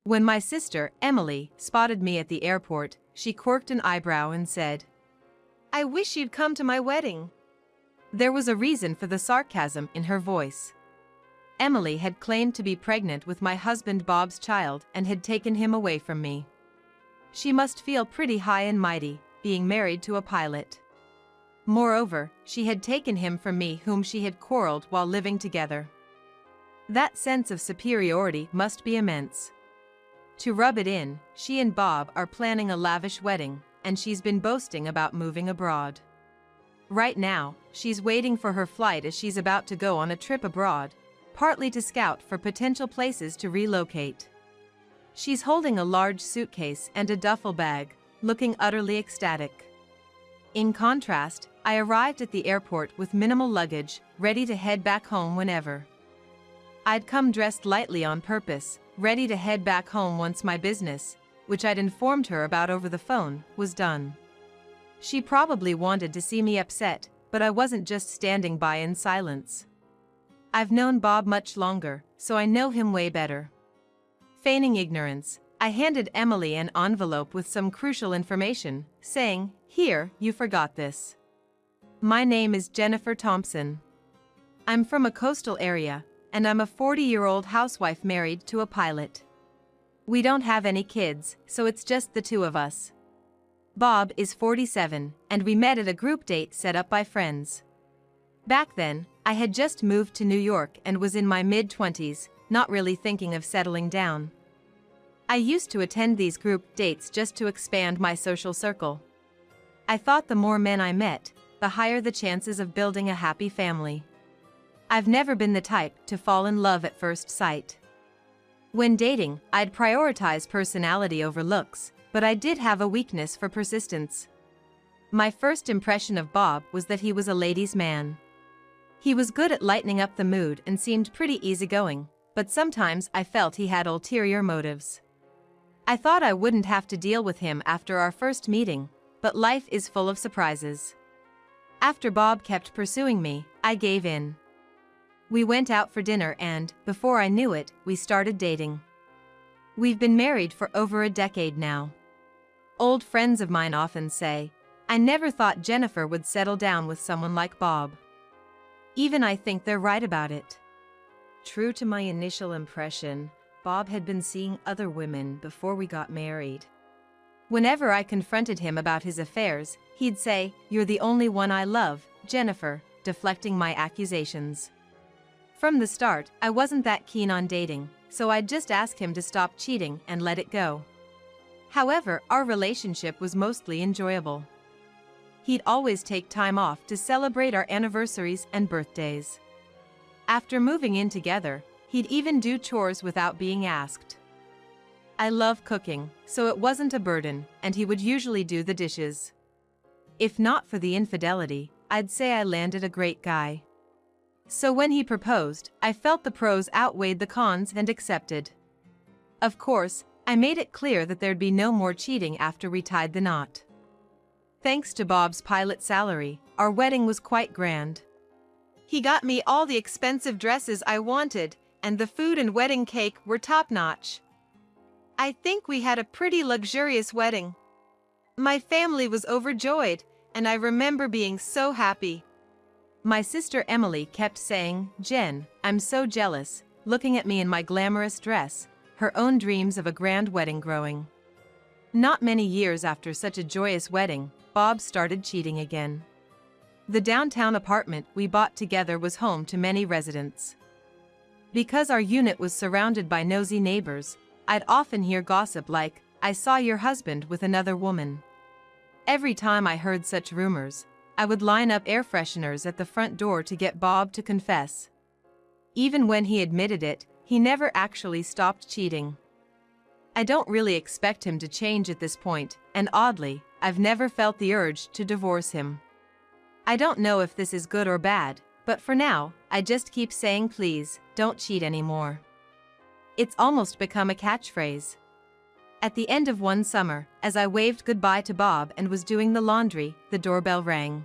When my sister, Emily, spotted me at the airport, she quirked an eyebrow and said, "I wish you'd come to my wedding." There was a reason for the sarcasm in her voice. Emily had claimed to be pregnant with my husband Bob's child and had taken him away from me. She must feel pretty high and mighty, being married to a pilot. Moreover, she had taken him from me whom she had quarreled while living together. That sense of superiority must be immense. To rub it in, she and Bob are planning a lavish wedding, and she's been boasting about moving abroad. Right now, she's waiting for her flight as she's about to go on a trip abroad, partly to scout for potential places to relocate. She's holding a large suitcase and a duffel bag, looking utterly ecstatic. In contrast, I arrived at the airport with minimal luggage, ready to head back home whenever. I'd come dressed lightly on purpose, ready to head back home once my business, which I'd informed her about over the phone, was done. She probably wanted to see me upset, but I wasn't just standing by in silence. I've known Bob much longer, so I know him way better. Feigning ignorance, I handed Emily an envelope with some crucial information, saying, "Here, you forgot this. My name is Jennifer Thompson. I'm from a coastal area, and I'm a 40-year-old housewife married to a pilot. We don't have any kids, so it's just the two of us. Bob is 47, and we met at a group date set up by friends. Back then, I had just moved to New York and was in my mid-20s, not really thinking of settling down. I used to attend these group dates just to expand my social circle. I thought the more men I met, the higher the chances of building a happy family. I've never been the type to fall in love at first sight. When dating, I'd prioritize personality over looks, but I did have a weakness for persistence. My first impression of Bob was that he was a ladies' man. He was good at lightening up the mood and seemed pretty easygoing, but sometimes I felt he had ulterior motives. I thought I wouldn't have to deal with him after our first meeting, but life is full of surprises. After Bob kept pursuing me, I gave in. We went out for dinner and, before I knew it, we started dating. We've been married for over a decade now. Old friends of mine often say, "I never thought Jennifer would settle down with someone like Bob." Even I think they're right about it. True to my initial impression, Bob had been seeing other women before we got married. Whenever I confronted him about his affairs, he'd say, "You're the only one I love, Jennifer," deflecting my accusations. From the start, I wasn't that keen on dating, so I'd just ask him to stop cheating and let it go. However, our relationship was mostly enjoyable. He'd always take time off to celebrate our anniversaries and birthdays. After moving in together, he'd even do chores without being asked. I love cooking, so it wasn't a burden, and he would usually do the dishes. If not for the infidelity, I'd say I landed a great guy. So when he proposed, I felt the pros outweighed the cons and accepted. Of course, I made it clear that there'd be no more cheating after we tied the knot. Thanks to Bob's pilot salary, our wedding was quite grand. He got me all the expensive dresses I wanted, and the food and wedding cake were top-notch. I think we had a pretty luxurious wedding. My family was overjoyed, and I remember being so happy. My sister Emily kept saying, "Jen, I'm so jealous," looking at me in my glamorous dress, her own dreams of a grand wedding growing. Not many years after such a joyous wedding, Bob started cheating again. The downtown apartment we bought together was home to many residents. Because our unit was surrounded by nosy neighbors, I'd often hear gossip like, "I saw your husband with another woman." Every time I heard such rumors, I would line up air fresheners at the front door to get Bob to confess. Even when he admitted it, he never actually stopped cheating. I don't really expect him to change at this point, and oddly, I've never felt the urge to divorce him. I don't know if this is good or bad, but for now, I just keep saying please, don't cheat anymore. It's almost become a catchphrase. At the end of one summer, as I waved goodbye to Bob and was doing the laundry, the doorbell rang.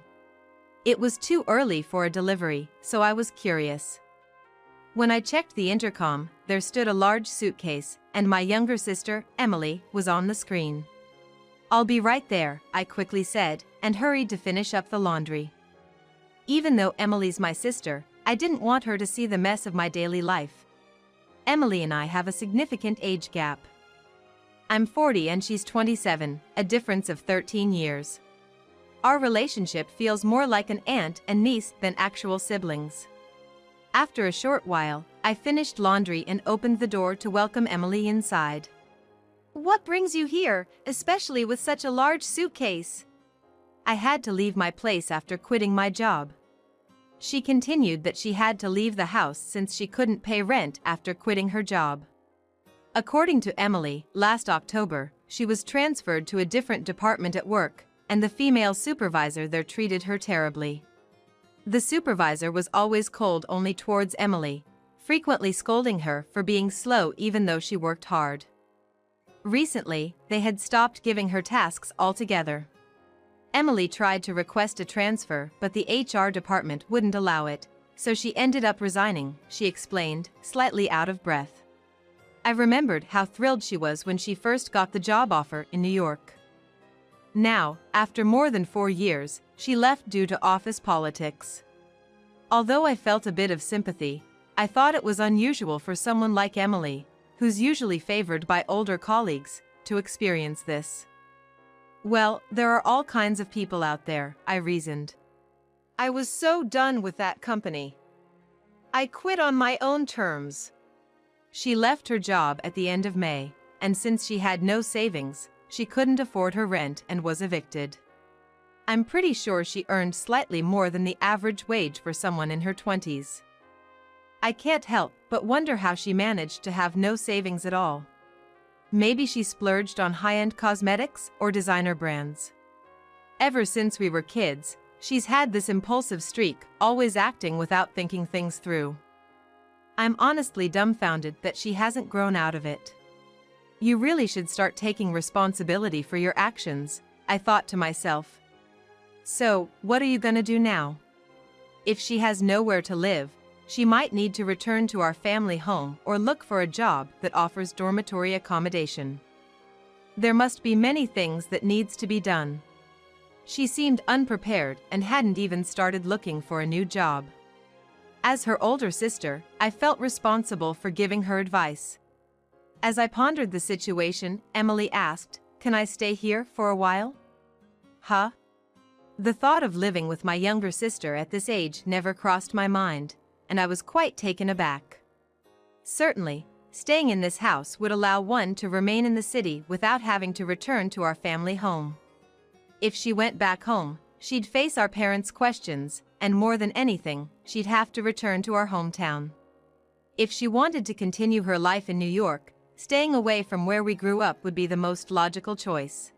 It was too early for a delivery, so I was curious. When I checked the intercom, there stood a large suitcase, and my younger sister, Emily, was on the screen. "I'll be right there," I quickly said, and hurried to finish up the laundry. Even though Emily's my sister, I didn't want her to see the mess of my daily life. Emily and I have a significant age gap. I'm 40 and she's 27, a difference of 13 years. Our relationship feels more like an aunt and niece than actual siblings. After a short while, I finished laundry and opened the door to welcome Emily inside. "What brings you here, especially with such a large suitcase?" "I had to leave my place after quitting my job." She continued that she had to leave the house since she couldn't pay rent after quitting her job. According to Emily, last October, she was transferred to a different department at work, and the female supervisor there treated her terribly. The supervisor was always cold only towards Emily, frequently scolding her for being slow even though she worked hard. Recently, they had stopped giving her tasks altogether. Emily tried to request a transfer, but the HR department wouldn't allow it, so she ended up resigning, she explained, slightly out of breath. I remembered how thrilled she was when she first got the job offer in New York. Now, after more than 4 years, she left due to office politics. Although I felt a bit of sympathy, I thought it was unusual for someone like Emily, who's usually favored by older colleagues, to experience this. Well, there are all kinds of people out there, I reasoned. I was so done with that company. I quit on my own terms. She left her job at the end of May, and since she had no savings, she couldn't afford her rent and was evicted. I'm pretty sure she earned slightly more than the average wage for someone in her 20s. I can't help but wonder how she managed to have no savings at all. Maybe she splurged on high-end cosmetics or designer brands. Ever since we were kids, she's had this impulsive streak, always acting without thinking things through. I'm honestly dumbfounded that she hasn't grown out of it. You really should start taking responsibility for your actions, I thought to myself. So, what are you gonna do now? If she has nowhere to live, she might need to return to our family home or look for a job that offers dormitory accommodation. There must be many things that needs to be done. She seemed unprepared and hadn't even started looking for a new job. As her older sister, I felt responsible for giving her advice. As I pondered the situation, Emily asked, "Can I stay here for a while?" Huh? The thought of living with my younger sister at this age never crossed my mind, and I was quite taken aback. Certainly, staying in this house would allow one to remain in the city without having to return to our family home. If she went back home, she'd face our parents' questions, and more than anything, she'd have to return to our hometown. If she wanted to continue her life in New York, staying away from where we grew up would be the most logical choice.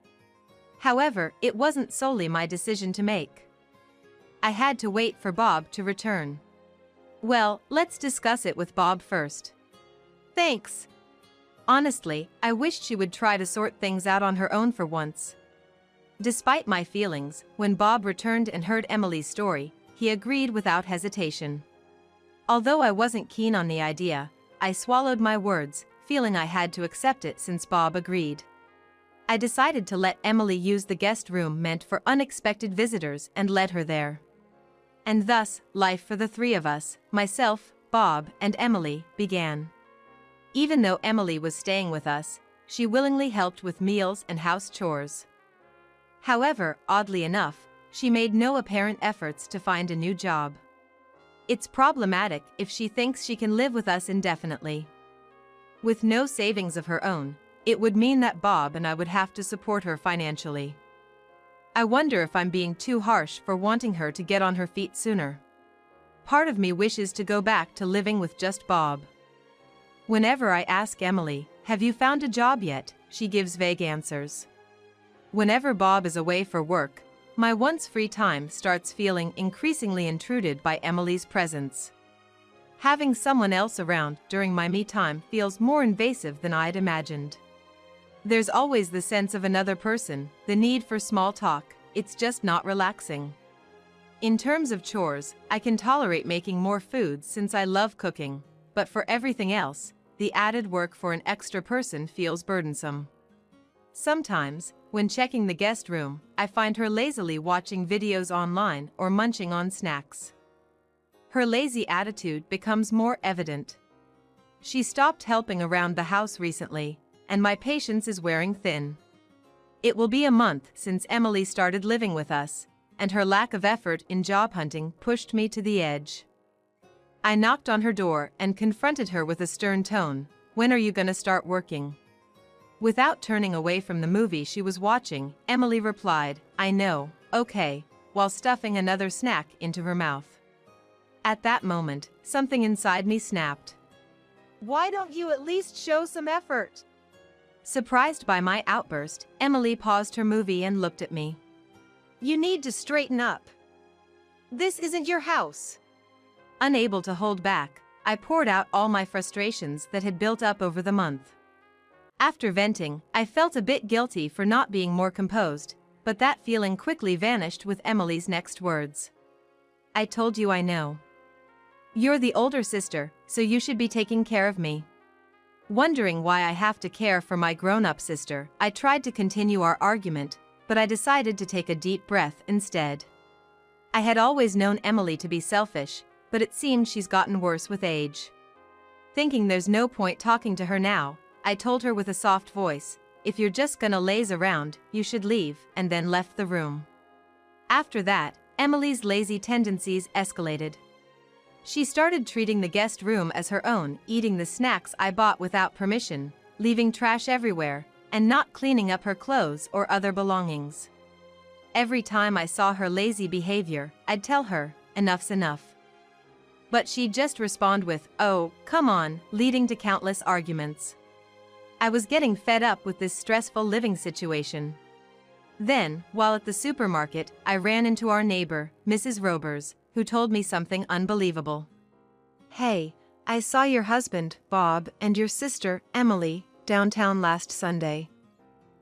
However, it wasn't solely my decision to make. I had to wait for Bob to return. Well, let's discuss it with Bob first. Thanks. Honestly, I wished she would try to sort things out on her own for once. Despite my feelings, when Bob returned and heard Emily's story, he agreed without hesitation. Although I wasn't keen on the idea, I swallowed my words, feeling I had to accept it since Bob agreed. I decided to let Emily use the guest room meant for unexpected visitors and let her there. And thus, life for the three of us, myself, Bob, and Emily, began. Even though Emily was staying with us, she willingly helped with meals and house chores. However, oddly enough, she made no apparent efforts to find a new job. It's problematic if she thinks she can live with us indefinitely. With no savings of her own, it would mean that Bob and I would have to support her financially. I wonder if I'm being too harsh for wanting her to get on her feet sooner. Part of me wishes to go back to living with just Bob. Whenever I ask Emily, "Have you found a job yet?" she gives vague answers. Whenever Bob is away for work, my once free time starts feeling increasingly intruded by Emily's presence. Having someone else around during my me time feels more invasive than I'd imagined. There's always the sense of another person, the need for small talk, it's just not relaxing. In terms of chores, I can tolerate making more food since I love cooking. but for everything else, the added work for an extra person feels burdensome. Sometimes, when checking the guest room, I find her lazily watching videos online or munching on snacks. Her lazy attitude becomes more evident. She stopped helping around the house recently, and my patience is wearing thin. It will be a month since Emily started living with us, and her lack of effort in job hunting pushed me to the edge. I knocked on her door and confronted her with a stern tone. "When are you gonna start working?" Without turning away from the movie she was watching, Emily replied, "I know, okay," while stuffing another snack into her mouth. At that moment, something inside me snapped. "Why don't you at least show some effort?" Surprised by my outburst, Emily paused her movie and looked at me. "You need to straighten up. This isn't your house." Unable to hold back, I poured out all my frustrations that had built up over the month. After venting, I felt a bit guilty for not being more composed, but that feeling quickly vanished with Emily's next words. "I told you I know. You're the older sister, so you should be taking care of me." Wondering why I have to care for my grown-up sister, I tried to continue our argument, but I decided to take a deep breath instead. I had always known Emily to be selfish, but it seems she's gotten worse with age. Thinking there's no point talking to her now, I told her with a soft voice, "If you're just gonna laze around, you should leave," and then left the room. After that, Emily's lazy tendencies escalated. She started treating the guest room as her own, eating the snacks I bought without permission, leaving trash everywhere, and not cleaning up her clothes or other belongings. Every time I saw her lazy behavior, I'd tell her, "Enough's enough." But she'd just respond with, "Oh, come on," leading to countless arguments. I was getting fed up with this stressful living situation. Then, while at the supermarket, I ran into our neighbor, Mrs. Robers, who told me something unbelievable. "Hey, I saw your husband, Bob, and your sister, Emily, downtown last Sunday."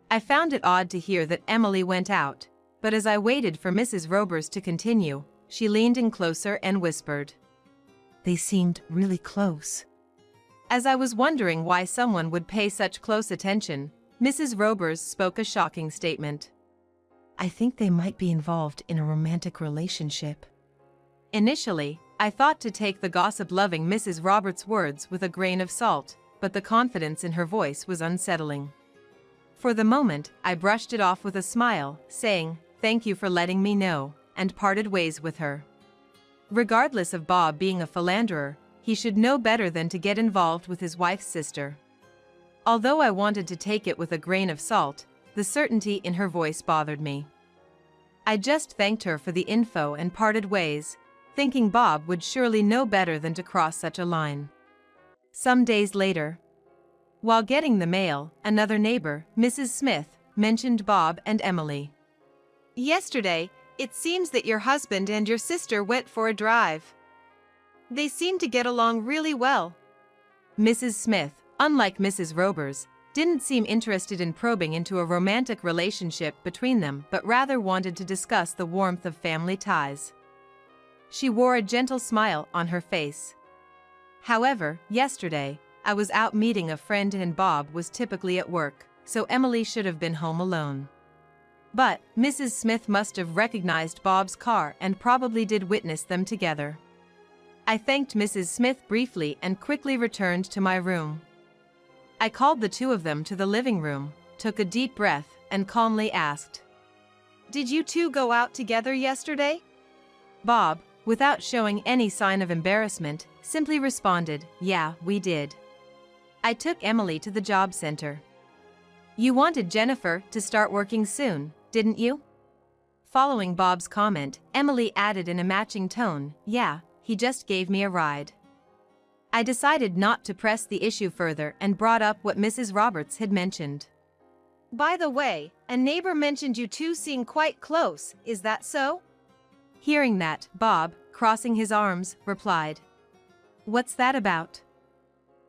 I found it odd to hear that Emily went out, but as I waited for Mrs. Robers to continue, she leaned in closer and whispered, "They seemed really close." As I was wondering why someone would pay such close attention, Mrs. Robers spoke a shocking statement. "I think they might be involved in a romantic relationship." Initially, I thought to take the gossip-loving Mrs. Roberts' words with a grain of salt, but the confidence in her voice was unsettling. For the moment, I brushed it off with a smile, saying, "Thank you for letting me know," and parted ways with her. Regardless of Bob being a philanderer, he should know better than to get involved with his wife's sister. Although I wanted to take it with a grain of salt, the certainty in her voice bothered me. I just thanked her for the info and parted ways, thinking Bob would surely know better than to cross such a line. Some days later, while getting the mail, another neighbor, Mrs. Smith, mentioned Bob and Emily. "Yesterday, it seems that your husband and your sister went for a drive. They seem to get along really well." Mrs. Smith, unlike Mrs. Robers, didn't seem interested in probing into a romantic relationship between them, but rather wanted to discuss the warmth of family ties. She wore a gentle smile on her face. However, yesterday, I was out meeting a friend and Bob was typically at work, so Emily should have been home alone. But Mrs. Smith must have recognized Bob's car and probably did witness them together. I thanked Mrs. Smith briefly and quickly returned to my room. I called the two of them to the living room, took a deep breath, and calmly asked, "Did you two go out together yesterday?" Bob, without showing any sign of embarrassment, simply responded, "Yeah, we did." I took Emily to the job center. "You wanted Jennifer to start working soon, didn't you?" Following Bob's comment, Emily added in a matching tone, "Yeah, he just gave me a ride." I decided not to press the issue further and brought up what Mrs. Roberts had mentioned. "By the way, a neighbor mentioned you two seem quite close, is that so?" Hearing that, Bob, crossing his arms, replied, "What's that about?"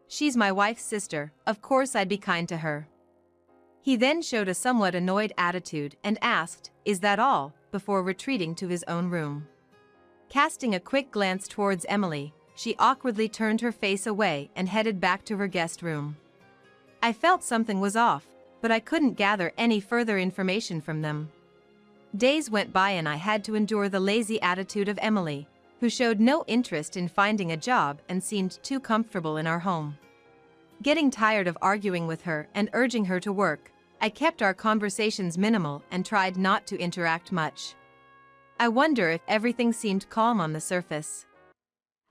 "She's my wife's sister, of course I'd be kind to her." He then showed a somewhat annoyed attitude and asked, "Is that all?" before retreating to his own room. Casting a quick glance towards Emily, she awkwardly turned her face away and headed back to her guest room. I felt something was off, but I couldn't gather any further information from them. Days went by and I had to endure the lazy attitude of Emily, who showed no interest in finding a job and seemed too comfortable in our home. Getting tired of arguing with her and urging her to work, I kept our conversations minimal and tried not to interact much. I wonder if everything seemed calm on the surface.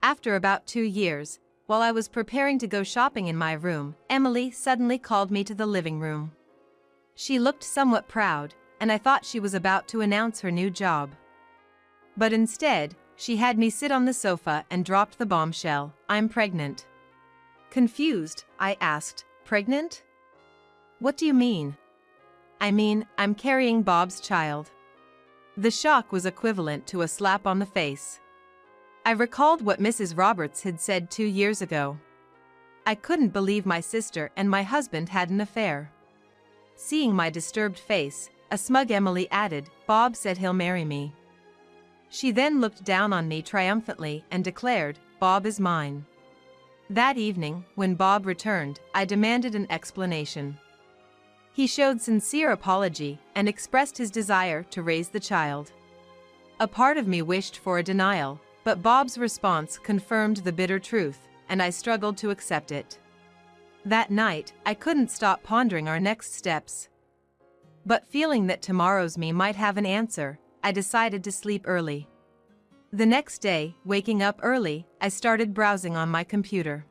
After about 2 years, while I was preparing to go shopping in my room, Emily suddenly called me to the living room. She looked somewhat proud, and I thought she was about to announce her new job. But instead, she had me sit on the sofa and dropped the bombshell: "I'm pregnant." Confused, I asked, "Pregnant? What do you mean?" "I mean, I'm carrying Bob's child." The shock was equivalent to a slap on the face. I recalled what Mrs. Roberts had said 2 years ago. I couldn't believe my sister and my husband had an affair. Seeing my disturbed face, a smug Emily added, "Bob said he'll marry me." She then looked down on me triumphantly and declared, "Bob is mine." That evening, when Bob returned, I demanded an explanation. He showed sincere apology and expressed his desire to raise the child. A part of me wished for a denial, but Bob's response confirmed the bitter truth, and I struggled to accept it. That night, I couldn't stop pondering our next steps. But feeling that tomorrow's me might have an answer, I decided to sleep early. The next day, waking up early, I started browsing on my computer.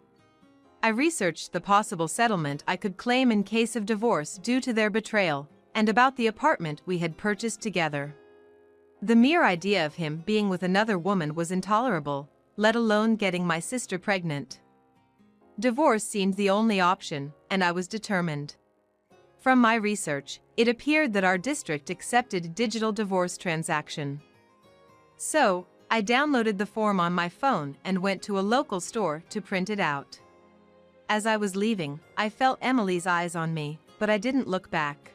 I researched the possible settlement I could claim in case of divorce due to their betrayal, and about the apartment we had purchased together. The mere idea of him being with another woman was intolerable, let alone getting my sister pregnant. Divorce seemed the only option, and I was determined. From my research, it appeared that our district accepted digital divorce transaction. So, I downloaded the form on my phone and went to a local store to print it out. As I was leaving, I felt Emily's eyes on me, but I didn't look back.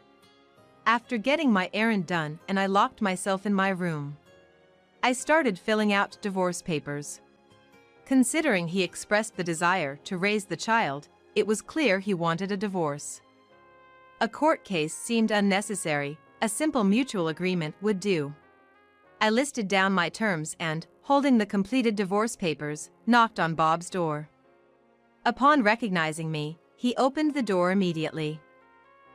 After getting my errand done and I locked myself in my room, I started filling out divorce papers. Considering he expressed the desire to raise the child, it was clear he wanted a divorce. A court case seemed unnecessary, a simple mutual agreement would do. I listed down my terms and, holding the completed divorce papers, knocked on Bob's door. Upon recognizing me, he opened the door immediately.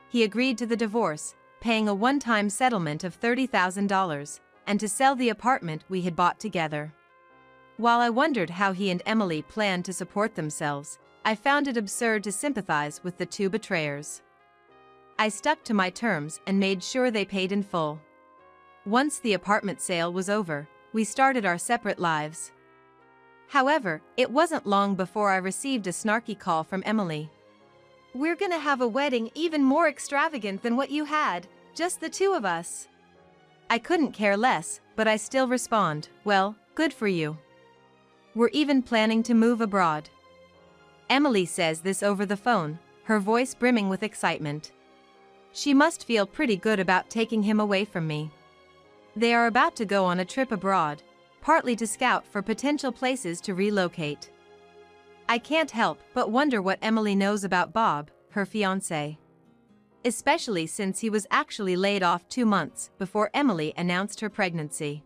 He agreed to the divorce, paying a one-time settlement of $30,000, and to sell the apartment we had bought together. While I wondered how he and Emily planned to support themselves, I found it absurd to sympathize with the two betrayers. I stuck to my terms and made sure they paid in full. Once the apartment sale was over, we started our separate lives. However, it wasn't long before I received a snarky call from Emily. "We're gonna have a wedding even more extravagant than what you had, just the two of us." I couldn't care less, but I still respond, "Well, good for you. We're even planning to move abroad." Emily says this over the phone, her voice brimming with excitement. She must feel pretty good about taking him away from me. They are about to go on a trip abroad, partly to scout for potential places to relocate. I can't help but wonder what Emily knows about Bob, her fiancé. Especially since he was actually laid off 2 months before Emily announced her pregnancy.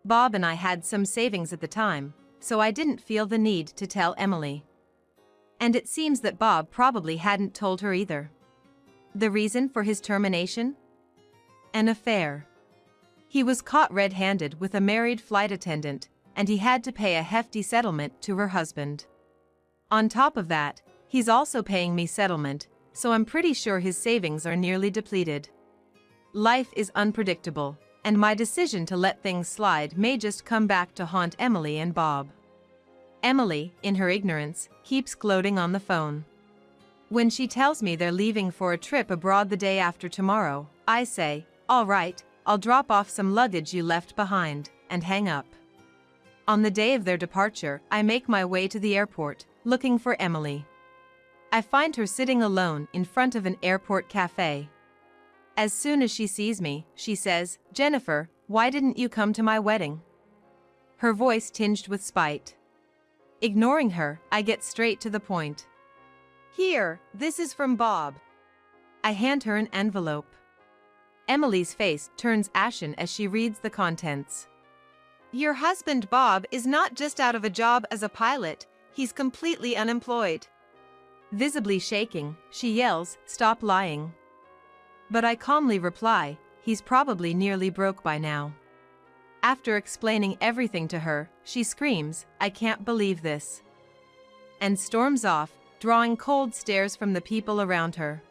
Bob and I had some savings at the time, so I didn't feel the need to tell Emily. And it seems that Bob probably hadn't told her either. The reason for his termination? An affair. He was caught red-handed with a married flight attendant, and he had to pay a hefty settlement to her husband. On top of that, he's also paying me settlement, so I'm pretty sure his savings are nearly depleted. Life is unpredictable, and my decision to let things slide may just come back to haunt Emily and Bob. Emily, in her ignorance, keeps gloating on the phone. When she tells me they're leaving for a trip abroad the day after tomorrow, I say, "All right, I'll drop off some luggage you left behind," and hang up. On the day of their departure, I make my way to the airport, looking for Emily. I find her sitting alone in front of an airport cafe. As soon as she sees me, she says, "Jennifer, why didn't you come to my wedding?" Her voice tinged with spite. Ignoring her, I get straight to the point. Here, this is from Bob. I hand her an envelope. Emily's face turns ashen as she reads the contents. Your husband Bob is not just out of a job as a pilot, he's completely unemployed. Visibly shaking, she yells, "Stop lying." But I calmly reply, he's probably nearly broke by now. After explaining everything to her, she screams, "I can't believe this," and storms off, drawing cold stares from the people around her.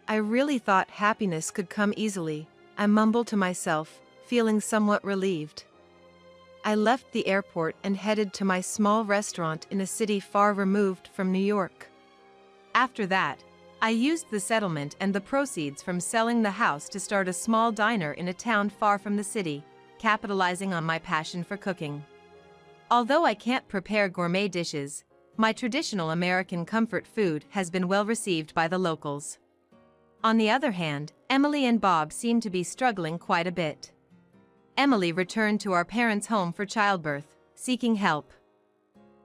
I really thought happiness could come easily, I mumble to myself, feeling somewhat relieved. I left the airport and headed to my small restaurant in a city far removed from New York. After that, I used the settlement and the proceeds from selling the house to start a small diner in a town far from the city, capitalizing on my passion for cooking. Although I can't prepare gourmet dishes, my traditional American comfort food has been well received by the locals. On the other hand, Emily and Bob seem to be struggling quite a bit. Emily returned to our parents' home for childbirth, seeking help.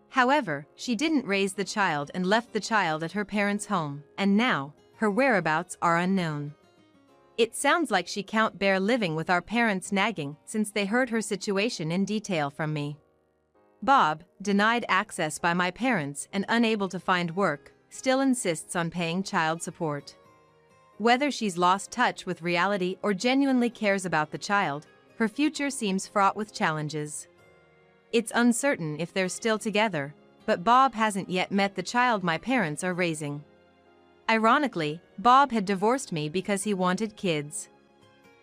However, she didn't raise the child and left the child at her parents' home, and now, her whereabouts are unknown. It sounds like she can't bear living with our parents nagging since they heard her situation in detail from me. Bob, denied access by my parents and unable to find work, still insists on paying child support. Whether she's lost touch with reality or genuinely cares about the child, her future seems fraught with challenges. It's uncertain if they're still together, but Bob hasn't yet met the child my parents are raising. Ironically, Bob had divorced me because he wanted kids.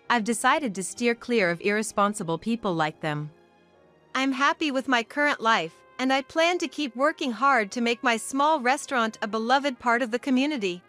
I've decided to steer clear of irresponsible people like them. I'm happy with my current life, and I plan to keep working hard to make my small restaurant a beloved part of the community.